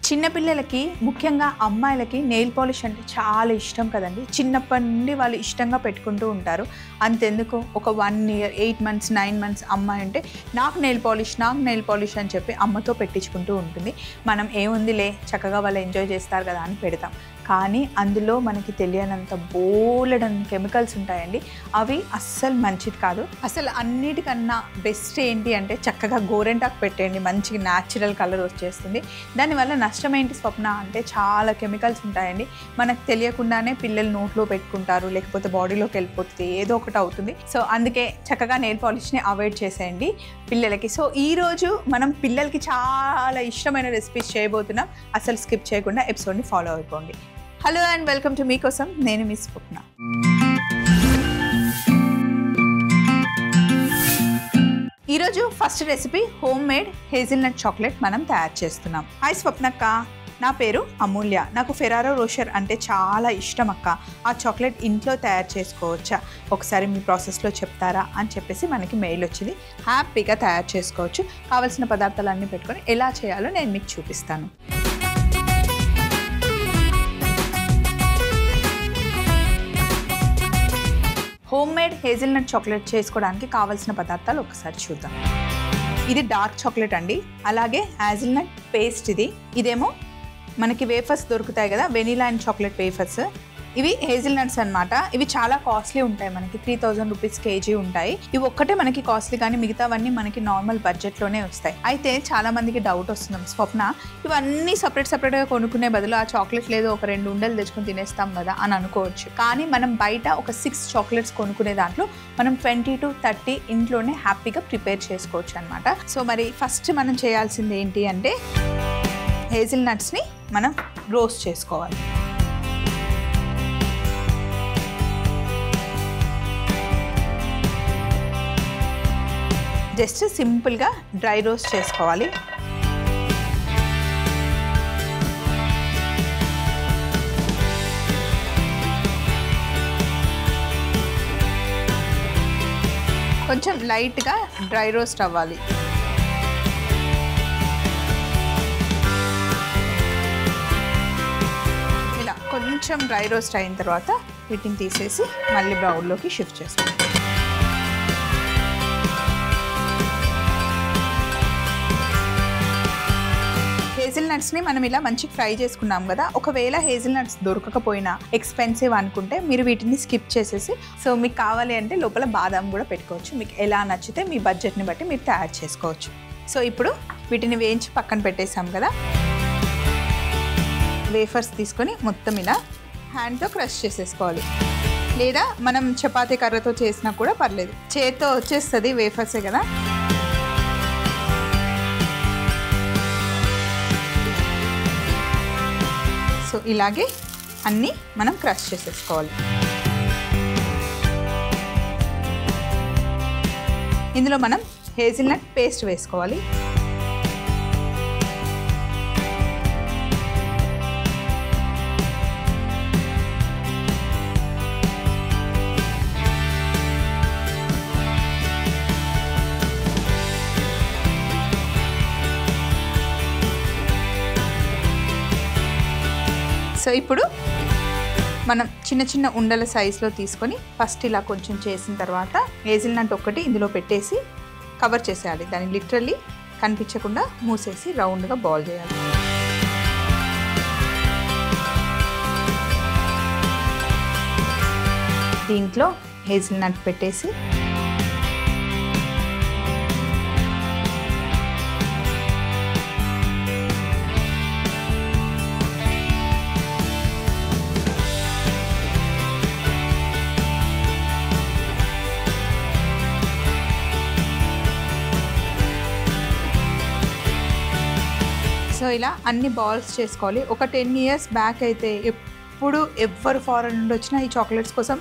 చిన్న పిల్లలకి ముఖ్యంగా అమ్మాయిలకి నెయిల్ పాలిష్ అంటే చాలా ఇష్టం కదండి. చిన్నప్పటి నుండి వాళ్ళు ఇష్టంగా పెట్టుకుంటూ ఉంటారు. అంతెందుకు ఒక 1 year 8 months 9 months అమ్మాయి అంటే నాకు నెయిల్ పాలిష్ అని చెప్పి అమ్మతో పెట్టించుకుంటూ ఉంటుంది. మనం ఏముందిలే చక్కగా వాళ్ళు ఎంజాయ్ చేస్తారు కదా అని పెడతాం. కానీ అందులో మనకి తెలియనంత బోలెడన్ని కెమికల్స్ ఉంటాయండి. అవి అస్సలు మంచిది కాదు. అసలు అన్నిటికన్నా బెస్ట్ ఏంటి అంటే చక్కగా గోరెంటాకు పెట్టేయండి, మంచిగా న్యాచురల్ కలర్ వచ్చేస్తుంది. దానివల్ల నష్టం ఏంటి స్వప్న అంటే చాలా కెమికల్స్ ఉంటాయండి. మనకు తెలియకుండానే పిల్లలు నోట్లో పెట్టుకుంటారు, లేకపోతే బాడీలోకి వెళ్ళిపోతుంది, ఏదో ఒకటి అవుతుంది. సో అందుకే చక్కగా నెయిల్ పాలిష్ని అవాయిడ్ చేసేయండి పిల్లలకి. సో ఈరోజు మనం పిల్లలకి చాలా ఇష్టమైన రెసిపీస్ చేయబోతున్నాం. అసలు స్కిప్ చేయకుండా ఎపిసోడ్ని ఫాలో అయిపోండి. హలో అండ్ వెల్కమ్ టు మీకోసం, నేను మిస్ స్వప్న. ఈరోజు first recipe homemade hazelnut chocolate మనం తయారు చేస్తున్నాం. హాయ్ స్వప్నక్క, నా పేరు అమూల్య. నాకు ఫెరారో రోషర్ అంటే చాలా ఇష్టం అక్క. ఆ చాక్లెట్ ఇంట్లో తయారు చేసుకోవచ్చా, ఒకసారి మీ ప్రాసెస్లో చెప్తారా అని చెప్పేసి మనకి మెయిల్ వచ్చింది. హ్యాపీగా తయారు చేసుకోవచ్చు. కావాల్సిన పదార్థాలన్నీ పెట్టుకొని ఎలా చేయాలో నేను మీకు చూపిస్తాను. హోమ్ మేడ్ హేజిల్నట్ చాక్లెట్ చేసుకోవడానికి కావాల్సిన పదార్థాలు ఒకసారి చూద్దాం. ఇది డార్క్ చాక్లెట్ అండి. అలాగే హేజిల్నట్ పేస్ట్ ఇదేమో మనకి వేఫర్స్ దొరుకుతాయి కదా, వెనీలా అండ్ చాక్లెట్ వేఫర్స్. ఇవి హేజిల్నట్స్ అనమాట. ఇవి చాలా కాస్ట్లీ ఉంటాయి, మనకి 3000 రూపీస్ కేజీ ఉంటాయి. ఇవి ఒక్కటే మనకి కాస్ట్లీ, కానీ మిగతావన్నీ మనకి నార్మల్ బడ్జెట్లోనే వస్తాయి. అయితే చాలా మందికి డౌట్ వస్తుంది, స్వప్న ఇవన్నీ సపరేట్గా కొనుక్కునే బదులు ఆ చాక్లెట్ లేదో ఒక 2 ఉండలు తెచ్చుకొని తినేస్తాం కదా అని అనుకోవచ్చు. కానీ మనం బయట ఒక 6 చాక్లెట్స్ కొనుక్కునే దాంట్లో మనం 20 to 30 ఇంట్లోనే హ్యాపీగా ప్రిపేర్ చేసుకోవచ్చు అనమాట. సో మరి ఫస్ట్ మనం చేయాల్సింది ఏంటి అంటే హేజిల్నట్స్ని మనం రోస్ట్ చేసుకోవాలి. జస్ట్ సింపుల్గా డ్రై రోస్ట్ చేసుకోవాలి. కొంచెం లైట్గా డ్రై రోస్ట్ అవ్వాలి. ఇలా కొంచెం డ్రై రోస్ట్ అయిన తర్వాత వీటిని తీసేసి మళ్ళీ బౌల్లోకి షిఫ్ట్ చేసుకోవాలి. హేజిల్నట్స్ని మనం ఇలా మంచిగా ఫ్రై చేసుకున్నాం కదా. ఒకవేళ హేజిల్నట్స్ దొరకకపోయినా ఎక్స్పెన్సివ్ అనుకుంటే మీరు వీటిని స్కిప్ చేసేసి, సో మీకు కావాలి అంటే లోపల బాదాం కూడా పెట్టుకోవచ్చు. మీకు ఎలా నచ్చితే మీ బడ్జెట్ని బట్టి మీరు తయారు చేసుకోవచ్చు. సో ఇప్పుడు వీటిని వేయించి పక్కన పెట్టేసాం కదా. వేఫర్స్ తీసుకొని మొత్తం ఇలా హ్యాండ్తో క్రష్ చేసేసుకోవాలి, లేదా మనం చపాతీ కర్రతో చేసినా కూడా పర్లేదు. చేత్తో వచ్చేస్తుంది, వేఫర్సే కదా. సో ఇలాగే అన్నీ మనం క్రష్ చేసేసుకోవాలి. ఇందులో మనం హేజిల్నట్ పేస్ట్ వేసుకోవాలి. సో ఇప్పుడు మనం చిన్న చిన్న ఉండల సైజులో తీసుకొని ఫస్ట్ ఇలా కొంచెం చేసిన తర్వాత హేజిల్నట్ ఒక్కటి ఇందులో పెట్టేసి కవర్ చేసేయాలి. దాన్ని లిటరల్లీ కనిపించకుండా మూసేసి రౌండ్గా బాల్ చేయాలి. దీంట్లో హేజిల్నట్ పెట్టేసి సో ఇలా అన్ని బాల్స్ చేసుకోవాలి. ఒక 10 years బ్యాక్ అయితే ఎప్పుడు ఎవ్వరు ఫారెన్ నుండి వచ్చినా ఈ చాక్లెట్స్ కోసం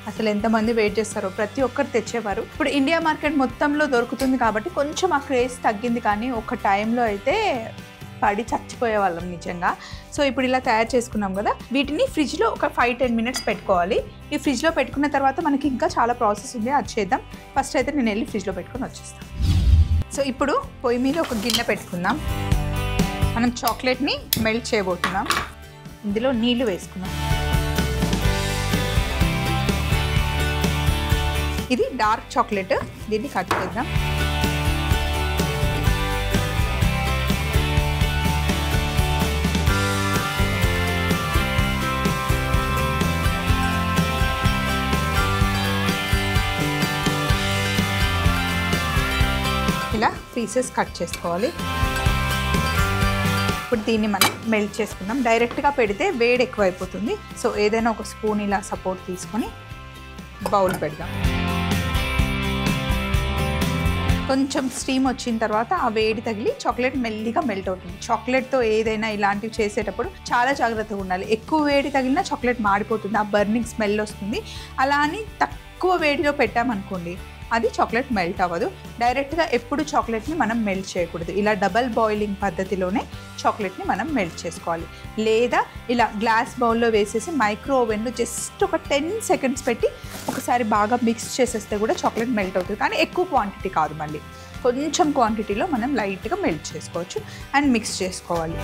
అసలు ఎంతమంది వెయిట్ చేస్తారో, ప్రతి ఒక్కరు తెచ్చేవారు. ఇప్పుడు ఇండియా మార్కెట్ మొత్తంలో దొరుకుతుంది కాబట్టి కొంచెం ఆ క్రేజ్ తగ్గింది, కానీ ఒక టైంలో అయితే పడి చచ్చిపోయే వాళ్ళం నిజంగా. సో ఇప్పుడు ఇలా తయారు చేసుకున్నాం కదా, వీటిని ఫ్రిడ్జ్లో ఒక 5-10 minutes పెట్టుకోవాలి. ఈ ఫ్రిడ్జ్లో పెట్టుకున్న తర్వాత మనకి ఇంకా చాలా ప్రాసెస్ ఉంది, అది చేద్దాం. ఫస్ట్ అయితే నేను వెళ్ళి ఫ్రిడ్జ్లో పెట్టుకొని వచ్చేస్తాను. సో ఇప్పుడు పొయ్యి మీద ఒక గిన్నె పెట్టుకుందాం. మనం చాక్లెట్ని మెల్ట్ చేయబోతున్నాం. ఇందులో నీళ్లు వేసుకున్నాం. ఇది డార్క్ చాక్లెట్, దీన్ని కట్ చేద్దాం. ఇలా పీసెస్ కట్ చేసుకోవాలి. ఇప్పుడు దీన్ని మనం మెల్ట్ చేసుకుందాం. డైరెక్ట్గా పెడితే వేడి ఎక్కువ అయిపోతుంది. సో ఏదైనా ఒక స్పూన్ ఇలా సపోర్ట్ తీసుకొని బౌల్ పెడదాం. కొంచెం స్టీమ్ వచ్చిన తర్వాత ఆ వేడి తగిలి చాక్లెట్ మెల్లిగా మెల్ట్ అవుతుంది. చాక్లెట్తో ఏదైనా ఇలాంటివి చేసేటప్పుడు చాలా జాగ్రత్తగా ఉండాలి. ఎక్కువ వేడి తగిలినా చాక్లెట్ మాడిపోతుంది, ఆ బర్నింగ్ స్మెల్ వస్తుంది. అలా అని తక్కువ వేడిలో పెట్టామనుకోండి అది చాక్లెట్ మెల్ట్ అవ్వదు. డైరెక్ట్గా ఎప్పుడు చాక్లెట్ని మనం మెల్ట్ చేయకూడదు. ఇలా డబల్ బాయిలింగ్ పద్ధతిలోనే చాక్లెట్ని మనం మెల్ట్ చేసుకోవాలి. లేదా ఇలా గ్లాస్ బౌల్లో వేసేసి మైక్రో ఓవెన్లో జస్ట్ ఒక 10 సెకండ్స్ పెట్టి ఒకసారి బాగా మిక్స్ చేసేస్తే కూడా చాక్లెట్ మెల్ట్ అవుతుంది. కానీ ఎక్కువ క్వాంటిటీ కాదు, మళ్ళీ కొంచెం క్వాంటిటీలో మనం లైట్గా మెల్ట్ చేసుకోవచ్చు అండ్ మిక్స్ చేసుకోవాలి.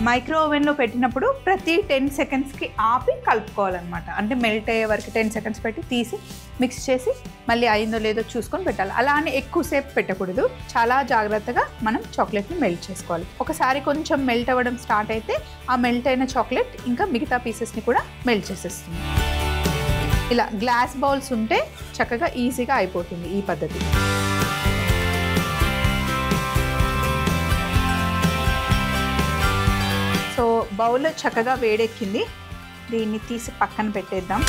మైక్రో ఓవెన్లో పెట్టినప్పుడు ప్రతి 10 సెకండ్స్కి ఆపి కలుపుకోవాలన్నమాట. అంటే మెల్ట్ అయ్యే వరకు 10 సెకండ్స్ పెట్టి తీసి మిక్స్ చేసి మళ్ళీ అయిందో లేదో చూసుకొని పెట్టాలి. అలా అని ఎక్కువసేపు పెట్టకూడదు. చాలా జాగ్రత్తగా మనం చాక్లెట్ని మెల్ట్ చేసుకోవాలి. ఒకసారి కొంచెం మెల్ట్ అవ్వడం స్టార్ట్ అయితే ఆ మెల్ట్ అయిన చాక్లెట్ ఇంకా మిగతా పీసెస్ని కూడా మెల్ట్ చేసేస్తుంది. ఇలా గ్లాస్ బౌల్స్ ఉంటే చక్కగా ఈజీగా అయిపోతుంది ఈ పద్ధతి. సో బౌల్లో చక్కగా వేడెక్కింది. దీన్ని తీసి పక్కన పెట్టేద్దాం.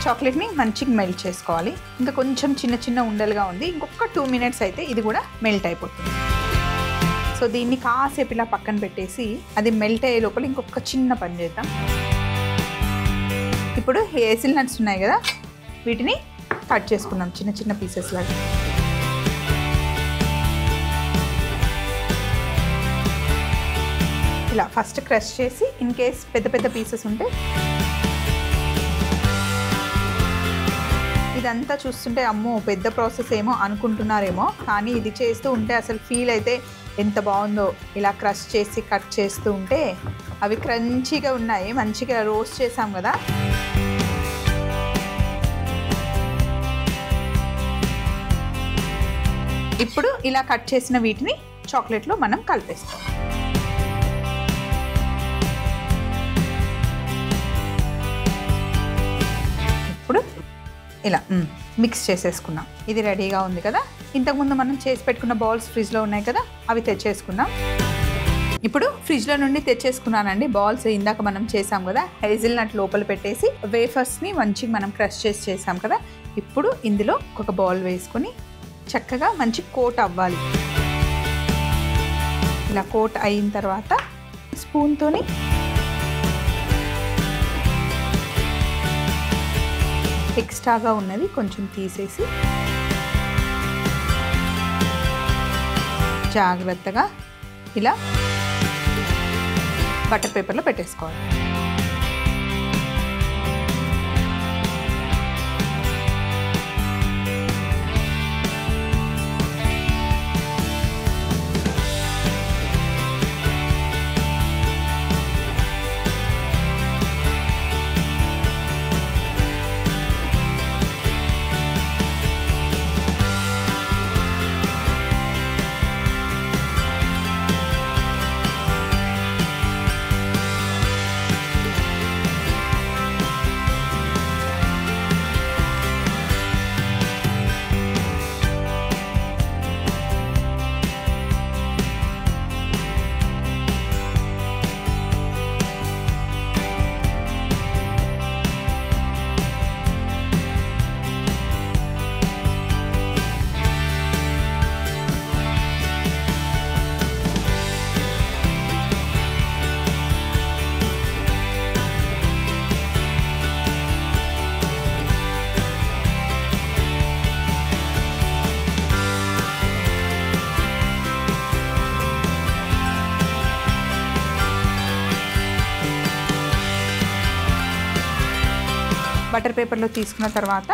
చాక్లెట్ని మంచిగా మెల్ట్ చేసుకోవాలి. ఇంకా కొంచెం చిన్న చిన్న ఉండలుగా ఉంది. ఇంకొక 2 మినిట్స్ అయితే ఇది కూడా మెల్ట్ అయిపోతుంది. సో దీన్ని కాసేపు ఇలా పక్కన పెట్టేసి అది మెల్ట్ అయ్యే లోపల ఇంకొక చిన్న పని చేద్దాం. ఇప్పుడు హేజిల్ నట్స్ ఉన్నాయి కదా, వీటిని కట్ చేసుకుందాం చిన్న చిన్న పీసెస్ లాగా. ఇలా ఫస్ట్ క్రష్ చేసి ఇన్ కేస్ పెద్ద పెద్ద పీసెస్ ఉంటే, ఇదంతా చూస్తుంటే అమ్మో పెద్ద ప్రాసెస్ ఏమో అనుకుంటున్నారేమో, కానీ ఇది చేస్తూ ఉంటే అసలు ఫీల్ అయితే ఎంత బాగుందో. ఇలా క్రష్ చేసి కట్ చేస్తూ ఉంటే అవి క్రంచీగా ఉన్నాయి, మంచిగా రోస్ట్ చేసాం కదా. ఇప్పుడు ఇలా కట్ చేసిన వీటిని చాక్లెట్లో మనం కలిపేస్తాం. ఇప్పుడు ఇలా మిక్స్ చేసేసుకున్నాం. ఇది రెడీగా ఉంది కదా. ఇంతకుముందు మనం చేసి పెట్టుకున్న బాల్స్ ఫ్రిడ్జ్లో ఉన్నాయి కదా, అవి తెచ్చేసుకుందాం. ఇప్పుడు ఫ్రిడ్జ్లో నుండి తెచ్చేసుకున్నానండి బాల్స్. ఇందాక మనం చేసాం కదా, హేజిల్ నట్ లోపల పెట్టేసి వేఫర్స్ని మంచిగా మనం క్రష్ చేసాం కదా. ఇప్పుడు ఇందులో ఒక బాల్ వేసుకొని చక్కగా మంచి కోట్ అవ్వాలి. ఇలా కోట్ అయిన తర్వాత స్పూన్తోని ఎక్స్ట్రాగా ఉన్నది కొంచెం తీసేసి జాగ్రత్తగా ఇలా బటర్ పేపర్లో పెట్టేసుకోవాలి. బటర్ పేపర్లో తీసుకున్న తర్వాత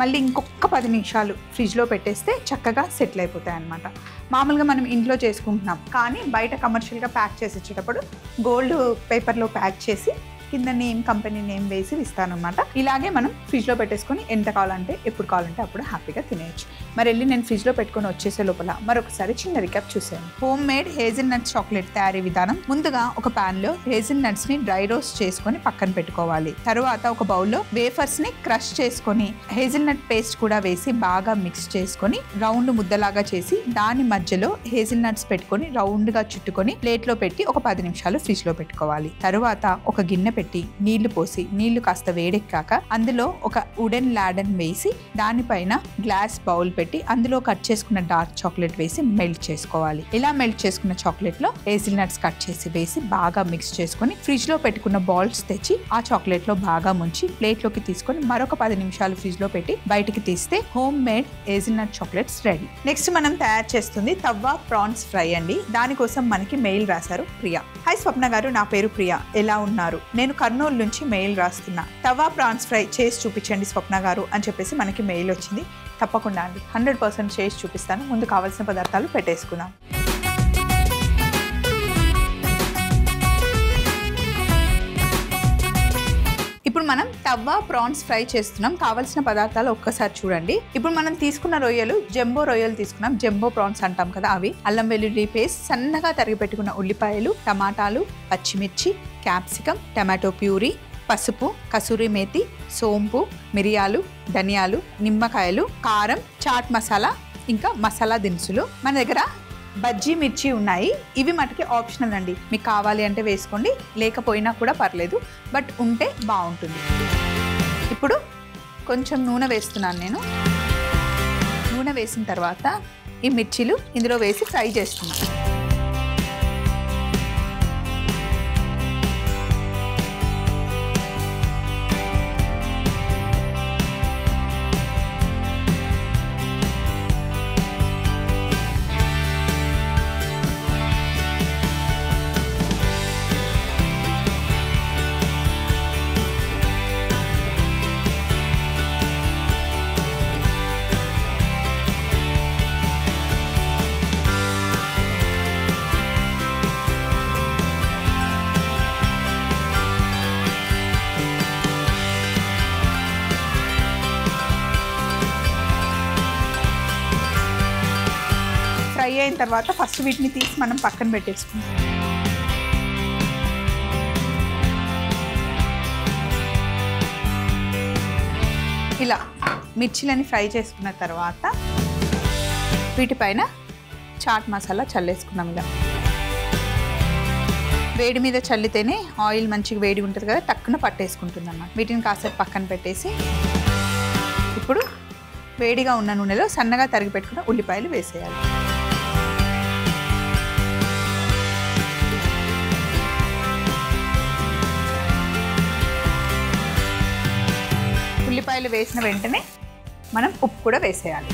మళ్ళీ ఇంకొక 10 నిమిషాలు ఫ్రిడ్జ్లో పెట్టేస్తే చక్కగా సెటిల్ అయిపోతాయి అన్నమాట. మామూలుగా మనం ఇంట్లో చేసుకుంటున్నాం, కానీ బయట కమర్షియల్గా ప్యాక్ చేసి ఇచ్చేటప్పుడు గోల్డ్ పేపర్లో ప్యాక్ చేసి కింద నేమ్, కంపెనీ నేమ్ వేసి ఇస్తానమాట. ఇలాగే మనం ఫ్రిడ్జ్లో పెట్టేసుకొని ఎంత కావాలంటే ఎప్పుడు కావాలంటే అప్పుడు హ్యాపీగా తినేయచ్చు. మరి వెళ్ళి నేను ఫ్రిడ్జ్లో పెట్టుకొని వచ్చేసే లోపల మరొకసారి చిన్న రికాప్ చూసాను. Home made hassle nuts chocolate తయారీ విధానం. ముందుగా ఒక ప్యాన్లో హేజిల్ నట్స్ని డ్రై రోస్ట్ చేసుకొని పక్కన పెట్టుకోవాలి. తర్వాత ఒక బౌల్లో వేఫర్స్ని క్రష్ చేసుకొని హేజిల్ నట్ పేస్ట్ కూడా వేసి బాగా మిక్స్ చేసుకొని రౌండ్ ముద్దలాగా చేసి దాని మధ్యలో హేజిల్ నట్స్ పెట్టుకొని రౌండ్గా చుట్టుకొని ప్లేట్లో పెట్టి ఒక 10 నిమిషాలు ఫ్రిడ్జ్లో పెట్టుకోవాలి. తర్వాత ఒక గిన్నె పెట్టి నీళ్లు పోసి నీళ్లు కాస్త వేడెక్కాక అందులో ఒక వుడెన్ లాడన్ వేసి దానిపైన గ్లాస్ బౌల్ పెట్టి అందులో కట్ చేసుకున్న డార్క్ చాక్లెట్ వేసి మెల్ట్ చేసుకోవాలి. ఇలా మెల్ట్ చేసుకున్న చాక్లెట్ లో హేజిల్ నట్స్ కట్ చేసి వేసి బాగా మిక్స్ చేసుకొని ఫ్రిడ్జ్ లో పెట్టుకున్న బాల్స్ తెచ్చి ఆ చాక్లెట్ లో బాగా ముంచి ప్లేట్ లోకి తీసుకొని మరొక 10 నిమిషాలు ఫ్రిడ్జ్ లో పెట్టి బయటికి తీస్తే హోమ్ మేడ్ హేజిల్ నట్ చాక్లెట్స్ రెడీ. నెక్స్ట్ మనం తయారు చేస్తుంది తవ్వ ప్రాన్స్ ఫ్రై అండి. దానికోసం మనకి మెయిల్ రాశారు ప్రియా. హాయ్ స్వప్న గారు, నా పేరు ప్రియా, ఎలా ఉన్నారు? నేను కర్నూలు నుంచి మెయిల్ రాస్తున్నా. తవా ప్రాన్స్ ఫ్రై చేసి చూపించండి స్వప్న గారు అని చెప్పేసి మనకి మెయిల్ వచ్చింది. తప్పకుండా అండి, 100% చేసి చూపిస్తాను. ముందు కావాల్సిన పదార్థాలు పెట్టేసుకుందాం. ఇప్పుడు మనం తవ్వ ప్రాన్స్ ఫ్రై చేస్తున్నాం. కావాల్సిన పదార్థాలు ఒక్కసారి చూడండి. ఇప్పుడు మనం తీసుకున్న రొయ్యలు జంబో రొయ్యలు తీసుకున్నాం. జంబో ప్రాన్స్ అంటాం కదా అవి. అల్లం వెల్లుల్లి పేస్ట్, సన్నగా తరిగి పెట్టుకున్న ఉల్లిపాయలు, టమాటాలు, పచ్చిమిర్చి, క్యాప్సికం, టమాటో ప్యూరీ, పసుపు, కసూరి మేతి, సోంపు, మిరియాలు, ధనియాలు, నిమ్మకాయలు, కారం, చాట్ మసాలా, ఇంకా మసాలా దినుసులు. మన దగ్గర బజ్జీ మిర్చి ఉన్నాయి. ఇవి మటుకి ఆప్షనల్ అండి, మీకు కావాలి అంటే వేసుకోండి, లేకపోయినా కూడా పర్లేదు, బట్ ఉంటే బాగుంటుంది. ఇప్పుడు కొంచెం నూనె వేస్తున్నాను నేను. నూనె వేసిన తర్వాత ఈ మిర్చీలు ఇందులో వేసి ఫ్రై చేస్తున్నాను. ఫ్రై అయిన తర్వాత ఫస్ట్ వీటిని తీసి మనం పక్కన పెట్టేసుకుంటాం. ఇలా మిర్చిలని ఫ్రై చేసుకున్న తర్వాత వీటిపైన చాట్ మసాలా చల్లేసుకున్నాం. ఇలా వేడి మీద చల్లితేనే ఆయిల్ మంచిగా వేడి ఉంటుంది కదా, టక్కున పట్టేసుకుంటుంది అన్నమాట. వీటిని కాసేపు పక్కన పెట్టేసి ఇప్పుడు వేడిగా ఉన్న నూనెలో సన్నగా తరిగి పెట్టుకున్న ఉల్లిపాయలు వేసేయాలి. ఉల్లిపాయలు వేసిన వెంటనే మనం ఉప్పు కూడా వేసేయాలి.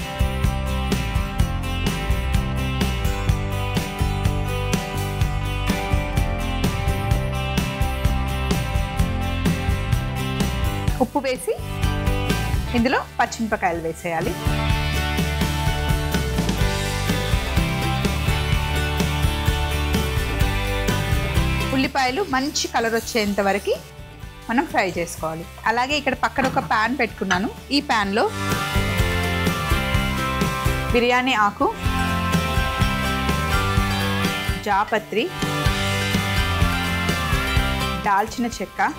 ఉప్పు వేసి ఇందులో పచ్చిమిరపకాయలు వేసేయాలి. ఉల్లిపాయలు మంచి కలర్ వచ్చేంత వరకు మనం ఫ్రై చేసుకోవాలి. అలాగే ఇక్కడ పక్కన ఒక ప్యాన్ పెట్టుకున్నాను. ఈ ప్యాన్లో బిర్యానీ ఆకు, జాపత్రి, దాల్చిన చెక్క,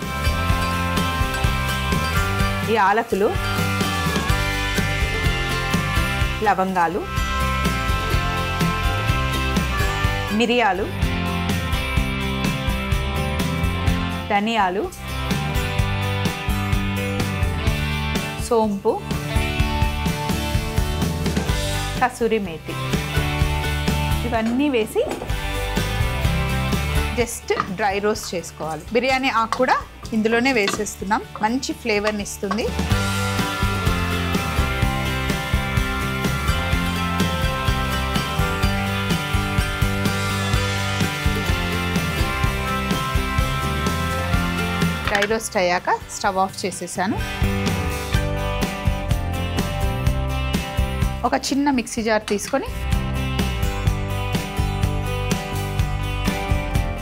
యాలకులు, లవంగాలు, మిరియాలు, ధనియాలు, సోంపు, కసూరి మేతి ఇవన్నీ వేసి జస్ట్ డ్రై రోస్ట్ చేసుకోవాలి. బిర్యానీ ఆకు కూడా ఇందులోనే వేసేస్తున్నాం, మంచి ఫ్లేవర్ని ఇస్తుంది. డ్రై రోస్ట్ అయ్యాక స్టవ్ ఆఫ్ చేసేసాను. ఒక చిన్న మిక్సీ జార్ తీసుకొని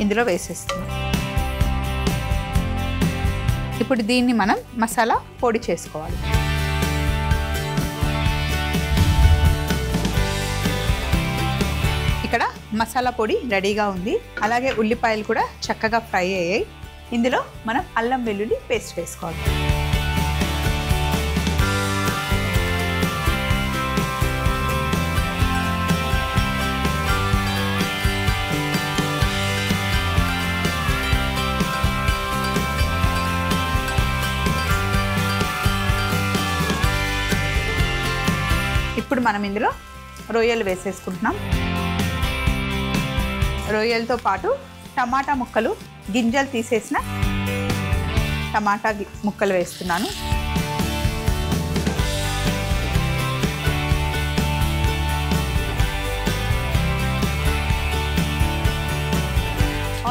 ఇందులో వేసేస్తున్నాం. ఇప్పుడు దీన్ని మనం మసాలా పొడి చేసుకోవాలి. ఇక్కడ మసాలా పొడి రెడీగా ఉంది. అలాగే ఉల్లిపాయలు కూడా చక్కగా ఫ్రై అయ్యాయి. ఇందులో మనం అల్లం వెల్లుల్లి పేస్ట్ వేసుకోవాలి. ఇప్పుడు మనం ఇందులో రొయ్యలు వేసేసుకుంటున్నాం. రొయ్యలతో పాటు టమాటా ముక్కలు, గింజలు తీసేసిన టమాటా ముక్కలు వేస్తున్నాను.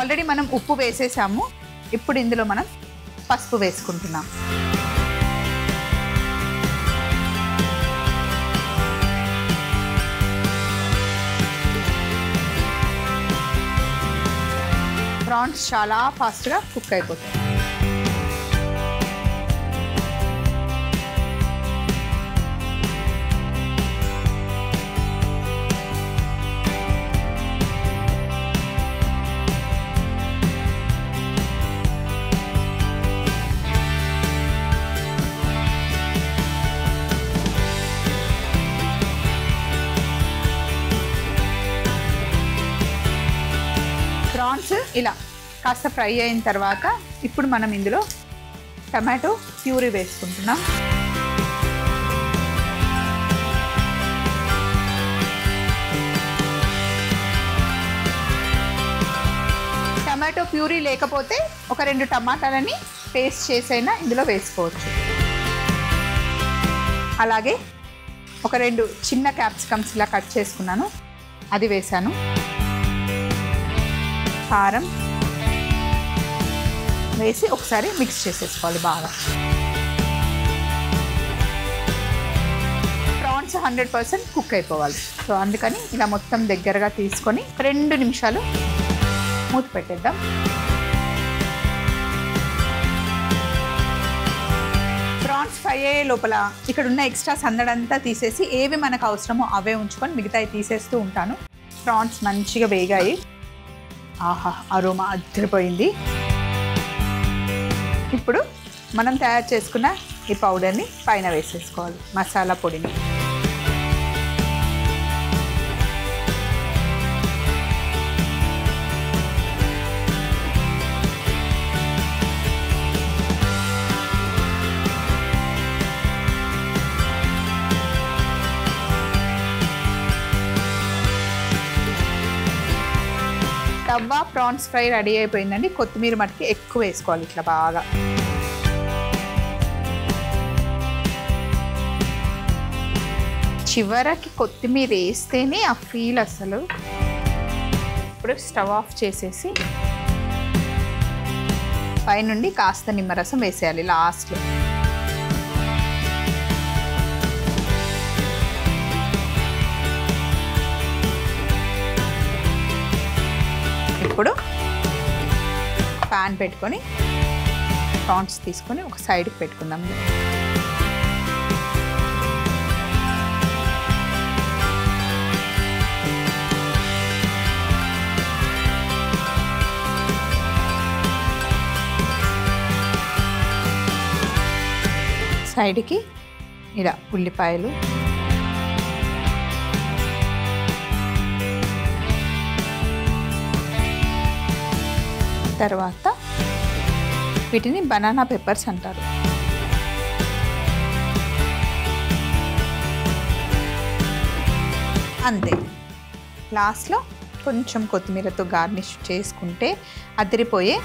ఆల్రెడీ మనం ఉప్పు వేసేసాము. ఇప్పుడు ఇందులో మనం పసుపు వేసుకుంటున్నాం. ప్రాన్స్ చాలా ఫాస్ట్గా కుక్ అయిపోతాయి. ప్రాన్స్ ఇలా కాస్త ఫ్రై అయిన తర్వాత ఇప్పుడు మనం ఇందులో టమాటో ప్యూరీ వేసుకుంటున్నాం. టమాటో ప్యూరీ లేకపోతే ఒక 2 టమాటాలని పేస్ట్ చేసైనా ఇందులో వేసుకోవచ్చు. అలాగే ఒక 2 చిన్న క్యాప్సికమ్స్ ఇలా కట్ చేసుకున్నాను, అది వేసాను. కారం వేసి ఒకసారి మిక్స్ చేసేసుకోవాలి బాగా. ప్రాన్స్ 100% కుక్ అయిపోవాలి. సో అందుకని ఇలా మొత్తం దగ్గరగా తీసుకొని 2 నిమిషాలు మూత పెట్టేద్దాం. ప్రాన్స్ ఫ్రై అయ్యే లోపల ఇక్కడ ఉన్న ఎక్స్ట్రా సందడంతా తీసేసి ఏవి మనకు అవసరమో అవే ఉంచుకొని మిగతాయి తీసేస్తూ ఉంటాను. ప్రాన్స్ మంచిగా వేగాయి. ఆహా, అరోమా అదిరిపోయింది. ఇప్పుడు మనం తయారు చేసుకున్న ఈ పౌడర్ని పైన వేసేసుకోవాలి, మసాలా పొడిని. తవ్వ ప్రాన్స్ ఫ్రై రెడీ అయిపోయిందండి. కొత్తిమీర మట్టుకి ఎక్కువ వేసుకోవాలి ఇట్లా బాగా. చివరికి కొత్తిమీర వేస్తేనే ఆ ఫీల్ అసలు. ఇప్పుడు స్టవ్ ఆఫ్ చేసేసి పైనుండి కాస్త నిమ్మరసం వేసేయాలి లాస్ట్లో. ఇప్పుడు ప్యాన్ పెట్టుకొని ప్రాన్స్ తీసుకొని ఒక సైడ్కి పెట్టుకుందాం. సైడ్కి ఇలా ఉల్లిపాయలు, తర్వాత వీటిని బనానా పెప్పర్స్ అంటారు. అంతే, లాస్ట్లో కొంచెం కొత్తిమీరతో గార్నిష్ చేసుకుంటే అదిరిపోయే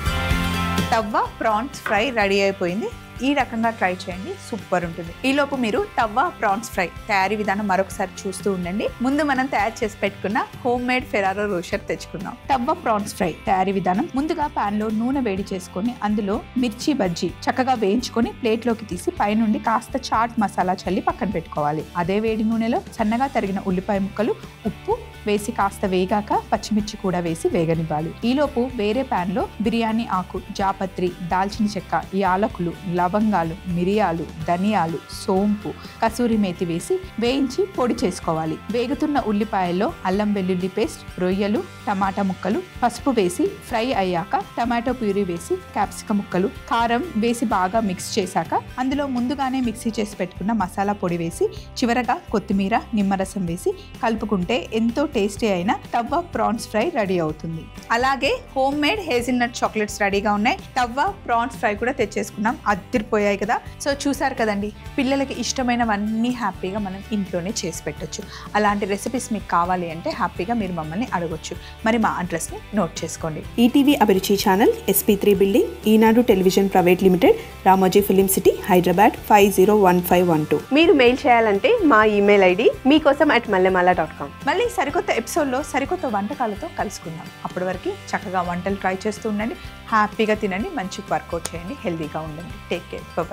తవ్వ ప్రాన్స్ ఫ్రై రెడీ అయిపోయింది. ఈ రకంగా ట్రై చేయండి, సూపర్ ఉంటుంది. ఈలోపు మీరు తవ్వ ప్రాన్స్ ఫ్రై తయారీ విధానం మరొకసారి చూస్తూ ఉండండి. ముందు మనం తయారు చేసి పెట్టుకున్న హోమ్ మేడ్ ఫెరారో రోషర్ తెచ్చుకుందాం. తవ్వ ప్రాన్స్ ఫ్రై తయారీ విధానం: ముందుగా పాన్ లో నూనె వేడి చేసుకొని అందులో మిర్చి బజ్జీ చక్కగా వేయించుకొని ప్లేట్ లోకి తీసి పైనుండి కాస్త చాట్ మసాలా చల్లి పక్కన పెట్టుకోవాలి. అదే వేడి నూనెలో సన్నగా తరిగిన ఉల్లిపాయ ముక్కలు, ఉప్పు వేసి కాస్త వేగాక పచ్చిమిర్చి కూడా వేసి వేగనివ్వాలి. ఈలోపు వేరే పాన్ లో బిర్యానీ ఆకు, జాపత్రి, దాల్చిన చెక్క, యాలకులు, లవంగాలు, మిరియాలు, ధనియాలు, సోంపు, కసూరి మేతి వేసి వేయించి పొడి చేసుకోవాలి. వేగుతున్న ఉల్లిపాయల్లో అల్లం వెల్లుల్లి పేస్ట్, రొయ్యలు, టమాటా ముక్కలు, పసుపు వేసి ఫ్రై అయ్యాక టమాటో ప్యూరీ వేసి క్యాప్సికం ముక్కలు, కారం వేసి బాగా మిక్స్ చేశాక అందులో ముందుగానే మిక్సీ చేసి పెట్టుకున్న మసాలా పొడి వేసి చివరగా కొత్తిమీర, నిమ్మరసం వేసి కలుపుకుంటే ఎంతో టేస్టీ అయిన తవ్వ ప్రాన్స్ ఫ్రై రెడీ అవుతుంది. అలాగే హోమ్ మేడ్ హేజిల్నట్ చాక్లెట్స్ రెడీగా ఉన్నాయి. తవ్వ ప్రాన్స్ ఫ్రై కూడా తెచ్చేసుకున్నాం, అదిరిపోయాయి కదా. సో చూసారు కదండి, పిల్లలకి ఇష్టమైనవన్నీ హ్యాపీగా మనం ఇంట్లోనే చేసి పెట్టొచ్చు. అలాంటి రెసిపీస్ మీకు కావాలి అంటే హ్యాపీగా మీరు మమ్మల్ని అడగొచ్చు. మరి మా అడ్రస్ని నోట్ చేసుకోండి. ETV Abhiruchi channel, SP3 building, Eenadu television private limited, Ramoji film city, Hyderabad 501512. మీరు మెయిల్ చేయాలంటే మా ఈమెయిల్ ఐడి meekossam@mallemala.com. మళ్ళీ సరికొత్త ఎపిసోడ్లో సరికొత్త వంటకాలతో కలుసుకుందాం. అప్పటి వరకు చక్కగా వంటలు ట్రై చేస్తూ ఉండండి, హ్యాపీగా తినండి, మంచి వర్కౌట్ చేయండి, హెల్తీగా ఉండండి. Take care, bye.